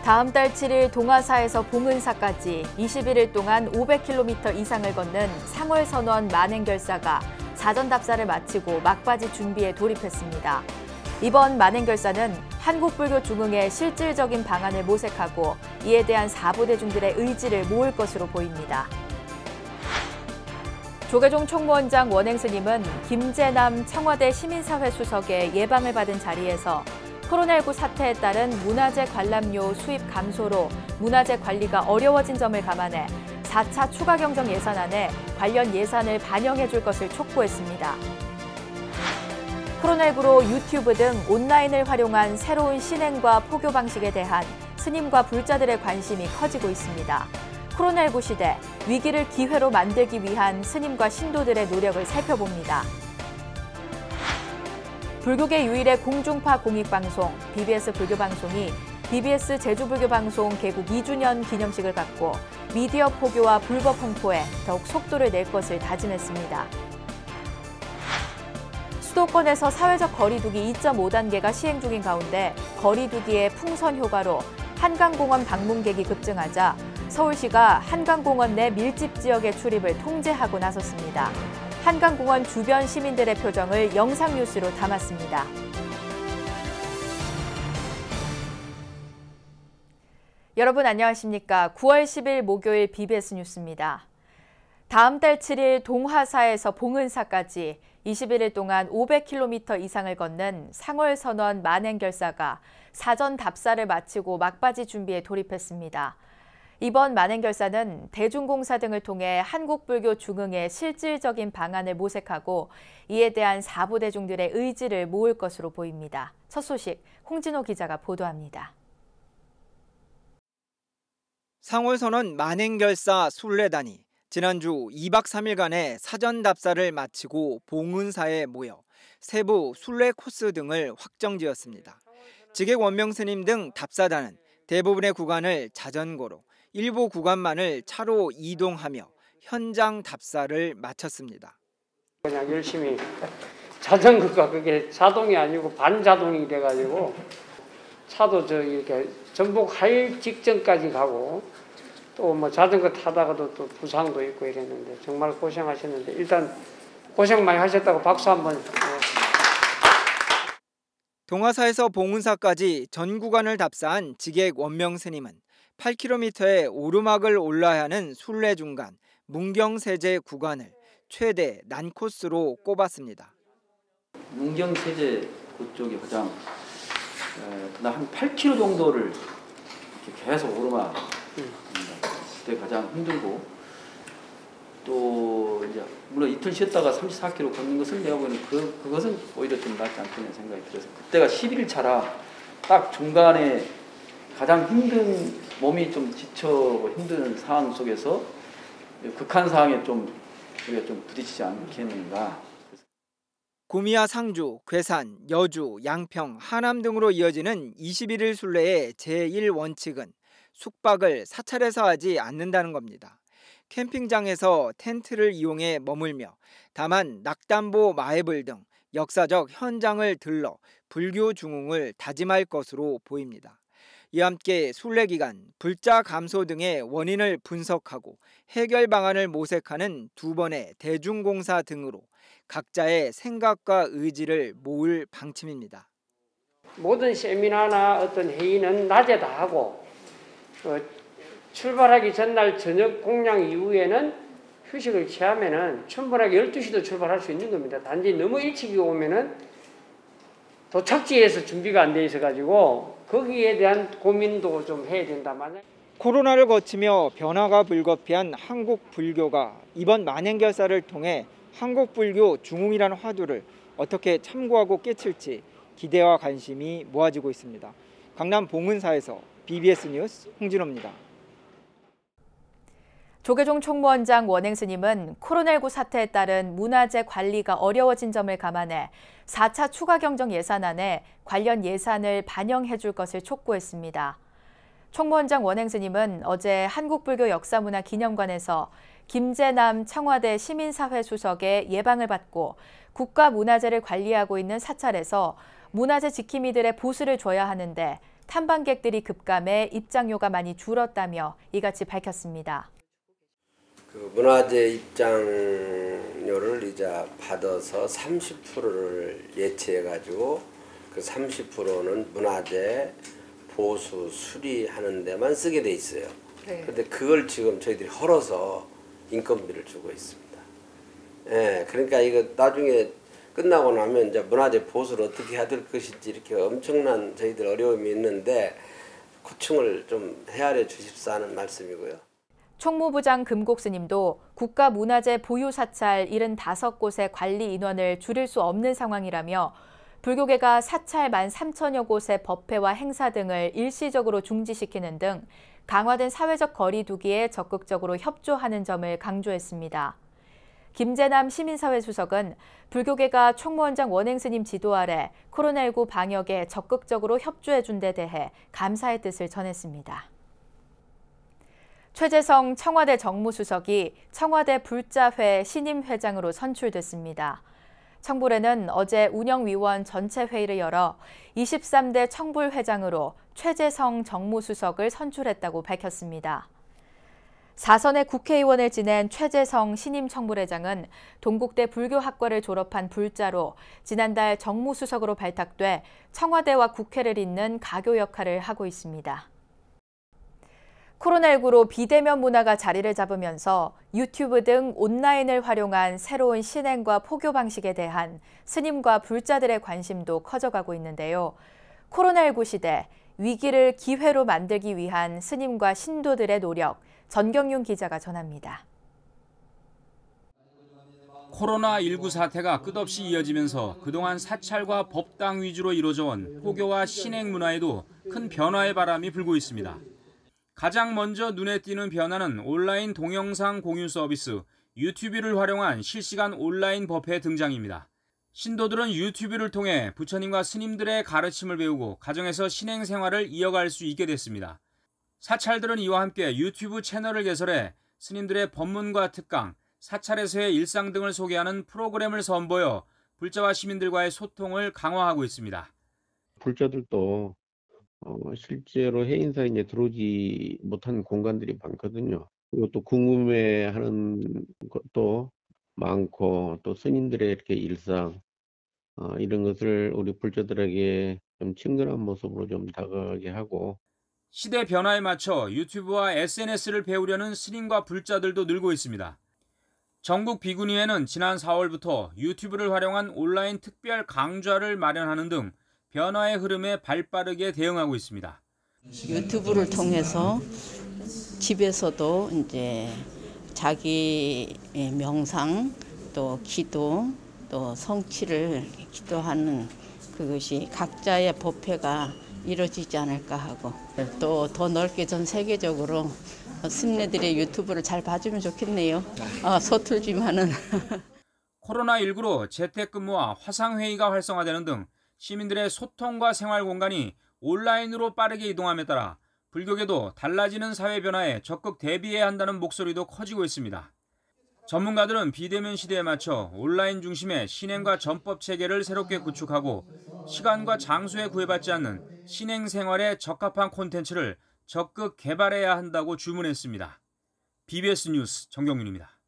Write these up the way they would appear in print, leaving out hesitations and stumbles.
다음 달 7일 동화사에서 봉은사까지 21일 동안 500km 이상을 걷는 상월선원 만행결사가 사전 답사를 마치고 막바지 준비에 돌입했습니다. 이번 만행결사는 한국불교 중흥의 실질적인 방안을 모색하고 이에 대한 사부대중들의 의지를 모을 것으로 보입니다. 조계종 총무원장 원행스님은 김재남 청와대 시민사회 수석의 예방을 받은 자리에서 코로나19 사태에 따른 문화재 관람료 수입 감소로 문화재 관리가 어려워진 점을 감안해 4차 추가 경정 예산안에 관련 예산을 반영해 줄 것을 촉구했습니다. 코로나19로 유튜브 등 온라인을 활용한 새로운 신행과 포교 방식에 대한 스님과 불자들의 관심이 커지고 있습니다. 코로나19 시대, 위기를 기회로 만들기 위한 스님과 신도들의 노력을 살펴봅니다. 불교계 유일의 공중파 공익방송 BBS 불교방송이 BBS 제주불교방송 개국 2주년 기념식을 갖고 미디어 포교와 불법 홍보에 더욱 속도를 낼 것을 다짐했습니다. 수도권에서 사회적 거리두기 2.5단계가 시행 중인 가운데 거리두기의 풍선 효과로 한강공원 방문객이 급증하자 서울시가 한강공원 내 밀집 지역의 출입을 통제하고 나섰습니다. 한강공원 주변 시민들의 표정을 영상뉴스로 담았습니다. 여러분 안녕하십니까? 9월 10일 목요일 BBS 뉴스입니다. 다음 달 7일 동화사에서 봉은사까지 21일 동안 500km 이상을 걷는 상월선원 만행결사가 사전 답사를 마치고 막바지 준비에 돌입했습니다. 이번 만행결사는 대중공사 등을 통해 한국불교 중흥의 실질적인 방안을 모색하고 이에 대한 사부대중들의 의지를 모을 것으로 보입니다. 첫 소식 홍진호 기자가 보도합니다. 상월선원 만행결사 순례단이 지난주 2박 3일간의 사전 답사를 마치고 봉은사에 모여 세부 순례 코스 등을 확정지었습니다. 직액 원명스님 등 답사단은 대부분의 구간을 자전거로 일부 구간만을 차로 이동하며 현장 답사를 마쳤습니다. 그냥 열심히 자전거가 그게 자동이 아니고 반자동이 돼가지고 차도 이렇게 전복할 직전까지 가고 또 뭐 자전거 타다가도 또 부상도 있고 이랬는데 정말 고생하셨는데 일단 고생 많이 하셨다고 박수 한번. 동화사에서 봉은사까지 전 구간을 답사한 직액 원명스님은 8km의 오르막을 올라야 하는 순례 중간 문경세제 구간을 최대 난코스로 꼽았습니다. 문경세제 그쪽이 가장 한 8km 정도를 계속 오르막 그때 가장 힘들고 또 이제 물론 이틀 쉬었다가 34km 걷는 것은 내가 보기에는 그것은 오히려 좀 낫지 않겠는 생각이 들어서 그때가 11일 차라 딱 중간에 가장 힘든 몸이 좀 지쳐고 힘든 상황 속에서 극한 상황에 우리가 좀 부딪히지 않겠는가. 구미와 상주, 괴산, 여주, 양평, 하남 등으로 이어지는 21일 순례의 제1원칙은 숙박을 사찰에서 하지 않는다는 겁니다. 캠핑장에서 텐트를 이용해 머물며 다만 낙담보 마애불 등 역사적 현장을 들러 불교 중흥을 다짐할 것으로 보입니다. 이와 함께 순례 기간 불자 감소 등의 원인을 분석하고 해결 방안을 모색하는 두 번의 대중공사 등으로 각자의 생각과 의지를 모을 방침입니다. 모든 세미나나 어떤 회의는 낮에 다 하고 출발하기 전날 저녁 공양 이후에는 휴식을 취하면은 충분하게 12시도 출발할 수 있는 겁니다. 단지 너무 일찍 오면은 도착지에서 준비가 안 돼 있어가지고 거기에 대한 고민도 좀 해야 된다만. 코로나를 거치며 변화가 불가피한 한국 불교가 이번 만행결사를 통해 한국 불교 중흥이라는 화두를 어떻게 참고하고 깨칠지 기대와 관심이 모아지고 있습니다. 강남 봉은사에서 BBS 뉴스 홍진호입니다. 조계종 총무원장 원행스님은 코로나19 사태에 따른 문화재 관리가 어려워진 점을 감안해 4차 추가 경정 예산안에 관련 예산을 반영해 줄 것을 촉구했습니다. 총무원장 원행스님은 어제 한국불교역사문화기념관에서 김재남 청와대 시민사회 수석의 예방을 받고 국가문화재를 관리하고 있는 사찰에서 문화재 지킴이들의 보수를 줘야 하는데 탐방객들이 급감해 입장료가 많이 줄었다며 이같이 밝혔습니다. 그 문화재 입장료를 이제 받아서 30%를 예치해가지고 그 30%는 문화재 보수 수리하는 데만 쓰게 돼 있어요. 그런데 그걸 지금 저희들이 헐어서 인건비를 주고 있습니다. 예, 그러니까 이거 나중에 끝나고 나면 이제 문화재 보수를 어떻게 해야 될 것인지 이렇게 엄청난 저희들 어려움이 있는데 고충을 좀 헤아려 주십사 하는 말씀이고요. 총무부장 금곡 스님도 국가문화재 보유 사찰 75곳의 관리 인원을 줄일 수 없는 상황이라며 불교계가 사찰 13,000여 곳의 법회와 행사 등을 일시적으로 중지시키는 등 강화된 사회적 거리 두기에 적극적으로 협조하는 점을 강조했습니다. 김재남 시민사회 수석은 불교계가 총무원장 원행스님 지도 아래 코로나19 방역에 적극적으로 협조해준 데 대해 감사의 뜻을 전했습니다. 최재성 청와대 정무수석이 청와대 불자회 신임회장으로 선출됐습니다. 청불회는 어제 운영위원 전체 회의를 열어 23대 청불회장으로 최재성 정무수석을 선출했다고 밝혔습니다. 4선의 국회의원을 지낸 최재성 신임 청불회장은 동국대 불교학과를 졸업한 불자로 지난달 정무수석으로 발탁돼 청와대와 국회를 잇는 가교 역할을 하고 있습니다. 코로나19로 비대면 문화가 자리를 잡으면서 유튜브 등 온라인을 활용한 새로운 신행과 포교 방식에 대한 스님과 불자들의 관심도 커져가고 있는데요. 코로나19 시대 위기를 기회로 만들기 위한 스님과 신도들의 노력, 전경윤 기자가 전합니다. 코로나19 사태가 끝없이 이어지면서 그동안 사찰과 법당 위주로 이루어져온 포교와 신행 문화에도 큰 변화의 바람이 불고 있습니다. 가장 먼저 눈에 띄는 변화는 온라인 동영상 공유 서비스 유튜브를 활용한 실시간 온라인 법회 등장입니다. 신도들은 유튜브를 통해 부처님과 스님들의 가르침을 배우고 가정에서 신행 생활을 이어갈 수 있게 됐습니다. 사찰들은 이와 함께 유튜브 채널을 개설해 스님들의 법문과 특강, 사찰에서의 일상 등을 소개하는 프로그램을 선보여 불자와 시민들과의 소통을 강화하고 있습니다. 불자들도 실제로 해인사에 이제 들어오지 못한 공간들이 많거든요. 그리고 또 궁금해하는 것도 많고 또 스님들의 이렇게 일상 이런 것을 우리 불자들에게 좀 친근한 모습으로 좀 다가가게 하고 시대 변화에 맞춰 유튜브와 SNS를 배우려는 스님과 불자들도 늘고 있습니다. 전국 비구니회는 지난 4월부터 유튜브를 활용한 온라인 특별 강좌를 마련하는 등 변화의 흐름에 발빠르게 대응하고 있습니다. 유튜브를 통해서 집에서도 이제 자기 명상 또 기도 또 성취를 기도하는 그것이 각자의 법회가 이루어지지 않을까 하고 또 더 넓게 전 세계적으로 스님들의 유튜브를 잘 봐주면 좋겠네요. 서툴지만은. 코로나19로 재택근무와 화상회의가 활성화되는 등 시민들의 소통과 생활 공간이 온라인으로 빠르게 이동함에 따라 불교계도 달라지는 사회 변화에 적극 대비해야 한다는 목소리도 커지고 있습니다. 전문가들은 비대면 시대에 맞춰 온라인 중심의 신행과 전법 체계를 새롭게 구축하고 시간과 장소에 구애받지 않는 신행 생활에 적합한 콘텐츠를 적극 개발해야 한다고 주문했습니다. BBS 뉴스 정경윤입니다.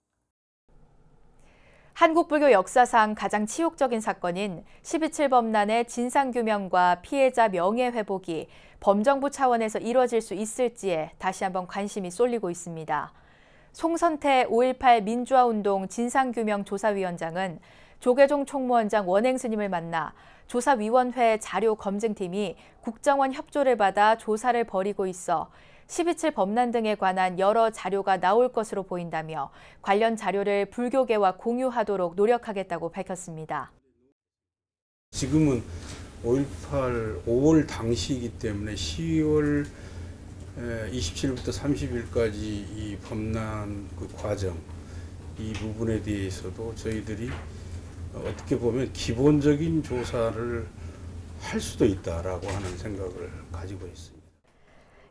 한국 불교 역사상 가장 치욕적인 사건인 12.7 범란의 진상규명과 피해자 명예회복이 범정부 차원에서 이뤄질 수 있을지에 다시 한번 관심이 쏠리고 있습니다. 송선태 5.18 민주화운동 진상규명조사위원장은 조계종 총무원장 원행스님을 만나 조사위원회 자료검증팀이 국정원 협조를 받아 조사를 벌이고 있어 12.7 범란 등에 관한 여러 자료가 나올 것으로 보인다며 관련 자료를 불교계와 공유하도록 노력하겠다고 밝혔습니다. 지금은 5.18 5월 당시이기 때문에 10월 27일부터 30일까지 이 범란 그 과정 이 부분에 대해서도 저희들이 어떻게 보면 기본적인 조사를 할 수도 있다라고 하는 생각을 가지고 있습니다.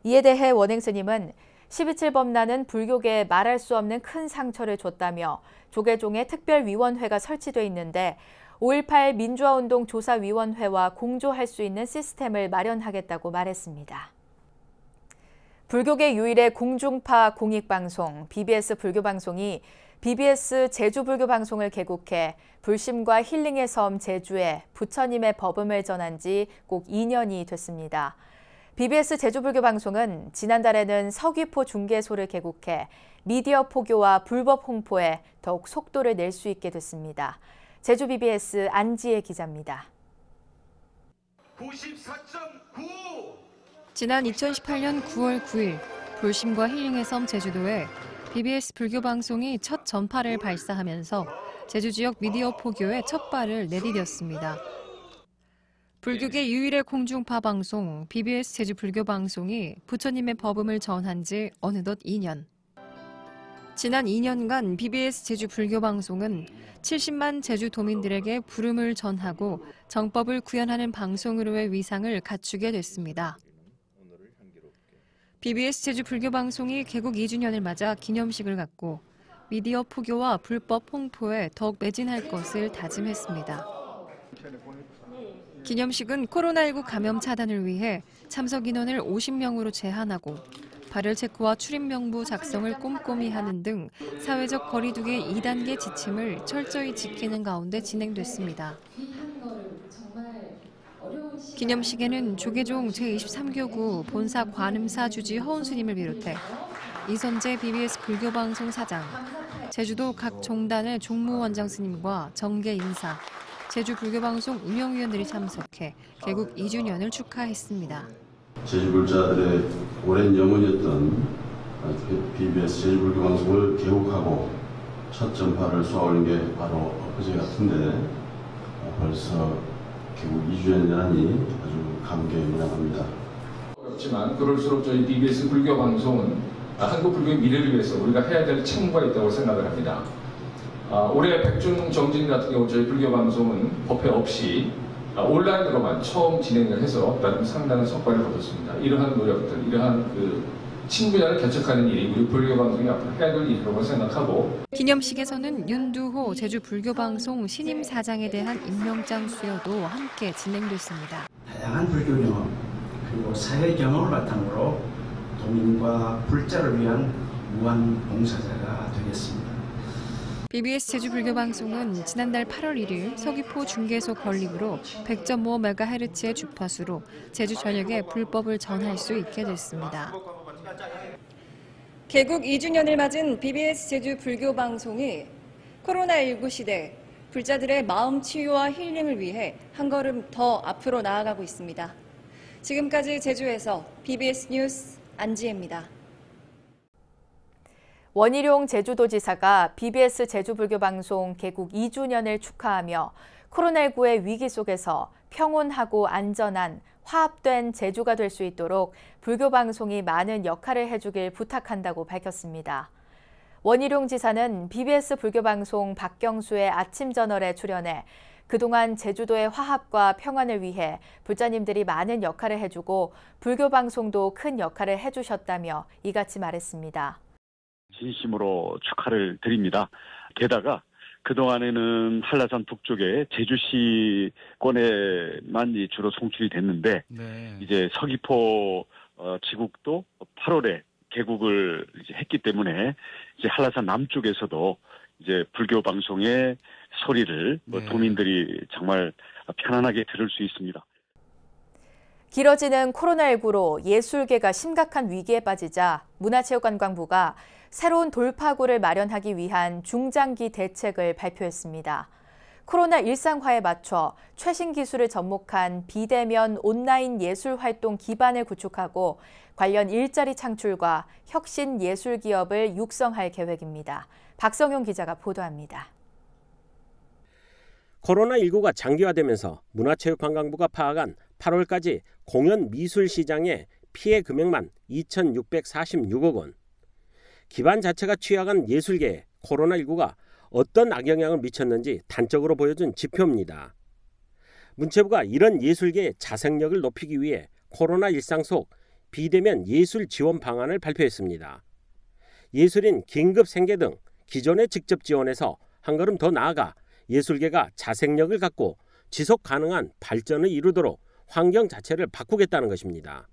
이에 대해 원행스님은 12.7 범란은 불교계에 말할 수 없는 큰 상처를 줬다며 조계종의 특별위원회가 설치돼 있는데 5.18 민주화운동 조사위원회와 공조할 수 있는 시스템을 마련하겠다고 말했습니다. 불교계 유일의 공중파 공익방송 BBS 불교방송이 BBS 제주불교방송을 개국해 불심과 힐링의 섬 제주에 부처님의 법음을 전한 지 꼭 2년이 됐습니다. BBS 제주불교방송은 지난달에는 서귀포 중개소를 개국해 미디어 포교와 불법 홍보에 더욱 속도를 낼 수 있게 됐습니다. 제주 BBS 안지혜 기자입니다. 94.9 지난 2018년 9월 9일 불심과 힐링의 섬 제주도에 BBS 불교방송이 첫 전파를 발사하면서 제주 지역 미디어 포교의 첫 발을 내디뎠습니다. 불교계 유일의 공중파 방송 BBS 제주 불교방송이 부처님의 법음을 전한 지 어느덧 2년. 지난 2년간 BBS 제주 불교방송은 70만 제주도민들에게 불음을 전하고 정법을 구현하는 방송으로의 위상을 갖추게 됐습니다. BBS 제주 불교방송이 개국 2주년을 맞아 기념식을 갖고 미디어 포교와 불법 홍보에 더욱 매진할 것을 다짐했습니다. 기념식은 코로나19 감염 차단을 위해 참석 인원을 50명으로 제한하고 발열 체크와 출입 명부 작성을 꼼꼼히 하는 등 사회적 거리 두기 2단계 지침을 철저히 지키는 가운데 진행됐습니다. 기념식에는 조계종 제23교구 본사 관음사 주지 허운 스님을 비롯해 이선재 BBS 불교방송 사장, 제주도 각 종단의 종무원장 스님과 정계 인사, 제주 불교방송 운영위원들이 참석해 개국 2주년을 축하했습니다. 제주불자들의 오랜 염원이었던 BBS 제주불교방송을 개국하고 첫 전파를 쏘아올린 게 바로 어제 같은데 벌써 개국 2주년이라니 아주 감개무량합니다. 어렵지만 그럴수록 저희 BBS 불교방송은 한국 불교의 미래를 위해서 우리가 해야 될 책무가 있다고 생각을 합니다. 올해 백중 정진 같은 경우 저희 불교방송은 법회 없이 온라인으로만 처음 진행을 해서 나름 상당한 성과를 거뒀습니다. 이러한 노력들, 이러한 친분야를 개척하는 일이 우리 불교방송이 앞으로 해야 될 일이라고 생각하고 기념식에서는 윤두호 제주 불교방송 신임 사장에 대한 임명장 수여도 함께 진행됐습니다. 다양한 불교 경험 그리고 사회 경험을 바탕으로 도민과 불자를 위한 무한 봉사자가 되겠습니다. BBS 제주 불교방송은 지난달 8월 1일 서귀포 중개소 건립으로 100.5MHz의 주파수로 제주 전역에 불법을 전할 수 있게 됐습니다. 개국 2주년을 맞은 BBS 제주 불교방송이 코로나19 시대 불자들의 마음 치유와 힐링을 위해 한 걸음 더 앞으로 나아가고 있습니다. 지금까지 제주에서 BBS 뉴스 안지혜입니다. 원희룡 제주도지사가 BBS 제주불교방송 개국 2주년을 축하하며 코로나19의 위기 속에서 평온하고 안전한 화합된 제주가 될 수 있도록 불교방송이 많은 역할을 해주길 부탁한다고 밝혔습니다. 원희룡 지사는 BBS 불교방송 박경수의 아침저널에 출연해 그동안 제주도의 화합과 평안을 위해 불자님들이 많은 역할을 해주고 불교방송도 큰 역할을 해주셨다며 이같이 말했습니다. 진심으로 축하를 드립니다. 게다가 그동안에는 한라산 북쪽에 제주시권에만 주로 송출이 됐는데 이제 서귀포 지국도 8월에 개국을 이제 했기 때문에 이제 한라산 남쪽에서도 이제 불교 방송의 소리를 도민들이 정말 편안하게 들을 수 있습니다. 길어지는 코로나19로 예술계가 심각한 위기에 빠지자 문화체육관광부가 새로운 돌파구를 마련하기 위한 중장기 대책을 발표했습니다. 코로나 일상화에 맞춰 최신 기술을 접목한 비대면 온라인 예술활동 기반을 구축하고 관련 일자리 창출과 혁신 예술 기업을 육성할 계획입니다. 박성용 기자가 보도합니다. 코로나19가 장기화되면서 문화체육관광부가 파악한 8월까지 공연 미술 시장의 피해 금액만 2,646억 원. 기반 자체가 취약한 예술계에 코로나19가 어떤 악영향을 미쳤는지 단적으로 보여준 지표입니다. 문체부가 이런 예술계의 자생력을 높이기 위해 코로나 일상 속 비대면 예술 지원 방안을 발표했습니다. 예술인 긴급 생계 등 기존의 직접 지원에서 한 걸음 더 나아가 예술계가 자생력을 갖고 지속 가능한 발전을 이루도록 환경 자체를 바꾸겠다는 것입니다.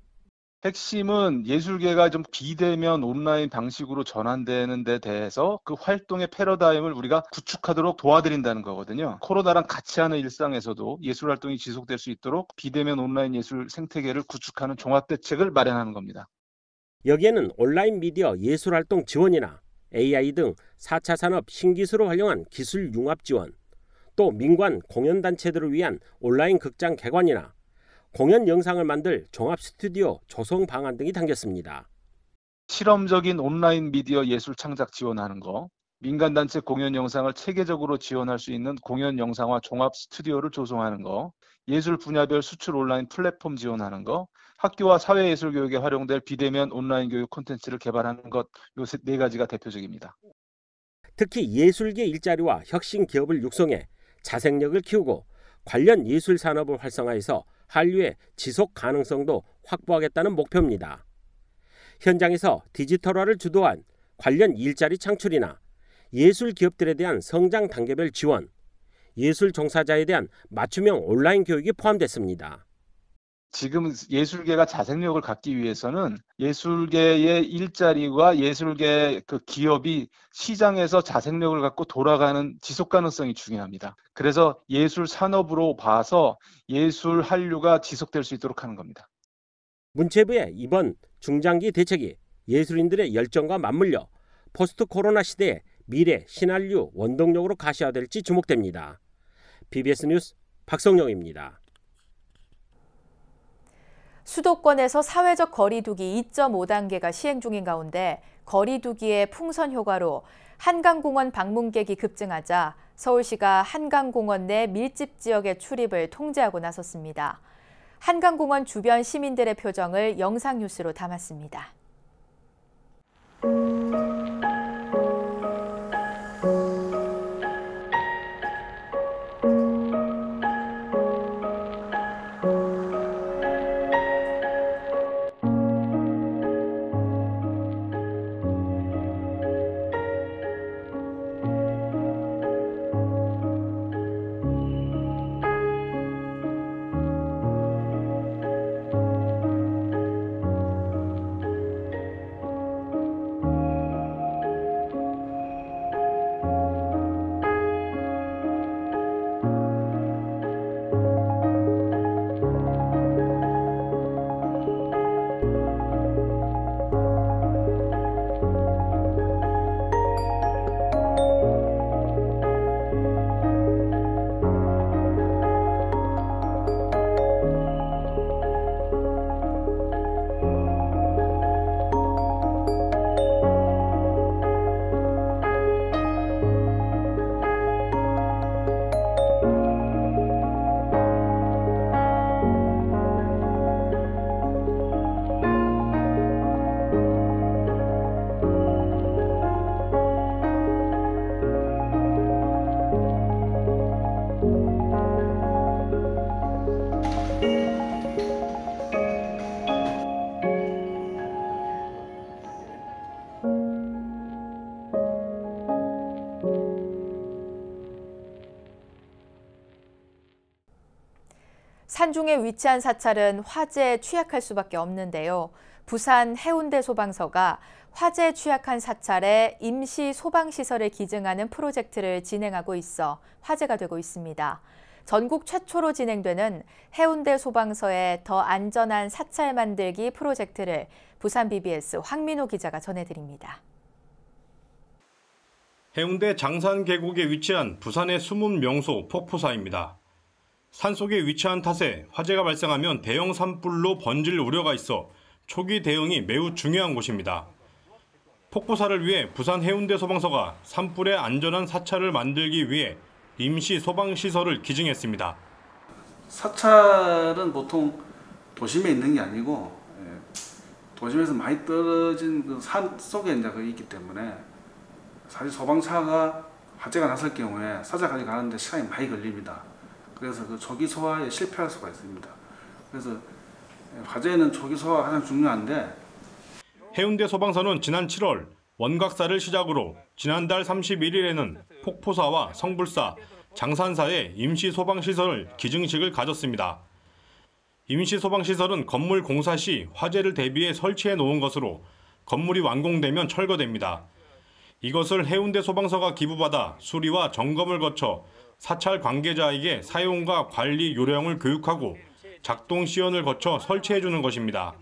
핵심은 예술계가 좀 비대면 온라인 방식으로 전환되는 데 대해서 그 활동의 패러다임을 우리가 구축하도록 도와드린다는 거거든요. 코로나랑 같이 하는 일상에서도 예술 활동이 지속될 수 있도록 비대면 온라인 예술 생태계를 구축하는 종합대책을 마련하는 겁니다. 여기에는 온라인 미디어 예술 활동 지원이나 AI 등 4차 산업 신기술을 활용한 기술 융합 지원, 또 민관 공연단체들을 위한 온라인 극장 개관이나 공연 영상을 만들 종합 스튜디오 조성 방안 등이 담겼습니다. 실험적인 온라인 미디어 예술 창작 지원하는 거, 민간단체 공연 영상을 체계적으로 지원할 수 있는 공연 영상화 종합 스튜디오를 조성하는 거, 예술 분야별 수출 온라인 플랫폼 지원하는 거, 학교와 사회예술교육에 활용될 비대면 온라인 교육 콘텐츠를 개발하는 것, 요 네 가지가 대표적입니다. 특히 예술계 일자리와 혁신 기업을 육성해 자생력을 키우고 관련 예술 산업을 활성화해서 한류의 지속 가능성도 확보하겠다는 목표입니다. 현장에서 디지털화를 주도한 관련 일자리 창출이나 예술 기업들에 대한 성장 단계별 지원, 예술 종사자에 대한 맞춤형 온라인 교육이 포함됐습니다. 지금 예술계가 자생력을 갖기 위해서는 예술계의 일자리와 예술계 그 기업이 시장에서 자생력을 갖고 돌아가는 지속 가능성이 중요합니다. 그래서 예술 산업으로 봐서 예술 한류가 지속될 수 있도록 하는 겁니다. 문체부의 이번 중장기 대책이 예술인들의 열정과 맞물려 포스트 코로나 시대의 미래 신한류 원동력으로 가시화될지 주목됩니다. BBS 뉴스 박성영입니다. 수도권에서 사회적 거리 두기 2.5단계가 시행 중인 가운데 거리 두기의 풍선 효과로 한강공원 방문객이 급증하자 서울시가 한강공원 내 밀집 지역의 출입을 통제하고 나섰습니다. 한강공원 주변 시민들의 표정을 영상뉴스로 담았습니다. 산중에 위치한 사찰은 화재에 취약할 수밖에 없는데요. 부산 해운대 소방서가 화재에 취약한 사찰에 임시 소방시설을 기증하는 프로젝트를 진행하고 있어 화제가 되고 있습니다. 전국 최초로 진행되는 해운대 소방서의 더 안전한 사찰 만들기 프로젝트를 부산 BBS 황민호 기자가 전해드립니다. 해운대 장산 계곡에 위치한 부산의 숨은 명소 폭포사입니다. 산속에 위치한 탓에 화재가 발생하면 대형 산불로 번질 우려가 있어 초기 대응이 매우 중요한 곳입니다. 폭포사를 위해 부산 해운대 소방서가 산불의 안전한 사찰을 만들기 위해 임시 소방시설을 기증했습니다. 사찰은 보통 도심에 있는 게 아니고 도심에서 많이 떨어진 그 산 속에 이제 있기 때문에 사실 소방차가 화재가 났을 경우에 사찰까지 가는데 시간이 많이 걸립니다. 그래서 그 초기 소화에 실패할 수가 있습니다. 그래서 화재는 초기 소화가 가장 중요한데 해운대 소방서는 지난 7월 원각사를 시작으로 지난달 31일에는 폭포사와 성불사, 장산사의 임시소방시설 기증식을 가졌습니다. 임시소방시설은 건물 공사 시 화재를 대비해 설치해 놓은 것으로 건물이 완공되면 철거됩니다. 이것을 해운대 소방서가 기부받아 수리와 점검을 거쳐 사찰 관계자에게 사용과 관리 요령을 교육하고 작동 시연을 거쳐 설치해 주는 것입니다.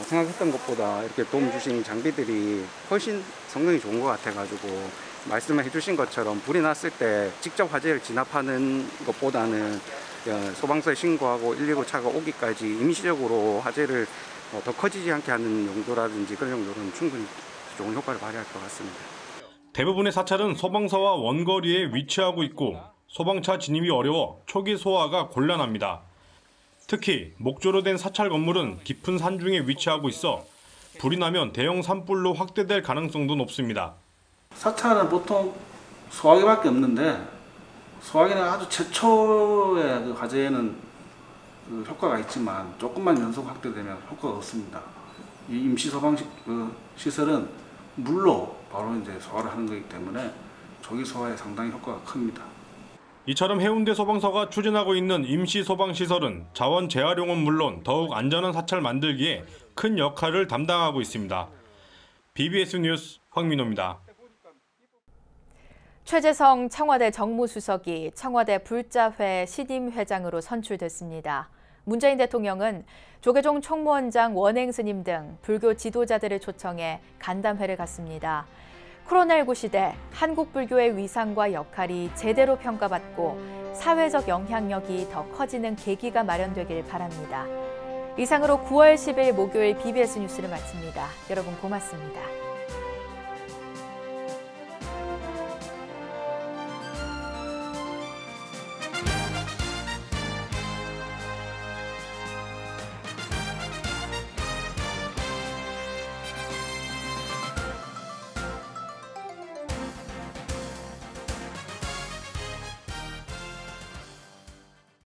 생각했던 것보다 이렇게 도움 주신 장비들이 훨씬 성능이 좋은 것 같아가지고 말씀해 주신 것처럼 불이 났을 때 직접 화재를 진압하는 것보다는 소방서에 신고하고 119 차가 오기까지 임시적으로 화재를 더 커지지 않게 하는 용도라든지 그런 용도로는 충분히 좋은 효과를 발휘할 것 같습니다. 대부분의 사찰은 소방서와 원거리에 위치하고 있고 소방차 진입이 어려워 초기 소화가 곤란합니다. 특히 목조로 된 사찰 건물은 깊은 산중에 위치하고 있어 불이 나면 대형 산불로 확대될 가능성도 높습니다. 사찰은 보통 소화기밖에 없는데 소화기는 아주 최초의 그 화재에는 그 효과가 있지만 조금만 연속 확대되면 효과가 없습니다. 이 임시 소방 시설은 물로 바로 이제 소화를 하는 거기 때문에 조기 소화에 상당히 효과가 큽니다. 이처럼 해운대 소방서가 추진하고 있는 임시 소방 시설은 자원 재활용은 물론 더욱 안전한 사찰 만들기에 큰 역할을 담당하고 있습니다. BBS 뉴스 황민호입니다. 최재성 청와대 정무수석이 청와대 불자회 시딤회장으로 선출됐습니다. 문재인 대통령은 조계종 총무원장 원행 스님 등 불교 지도자들을 초청해 간담회를 갖습니다. 코로나19 시대 한국 불교의 위상과 역할이 제대로 평가받고 사회적 영향력이 더 커지는 계기가 마련되길 바랍니다. 이상으로 9월 10일 목요일 BBS 뉴스를 마칩니다. 여러분 고맙습니다.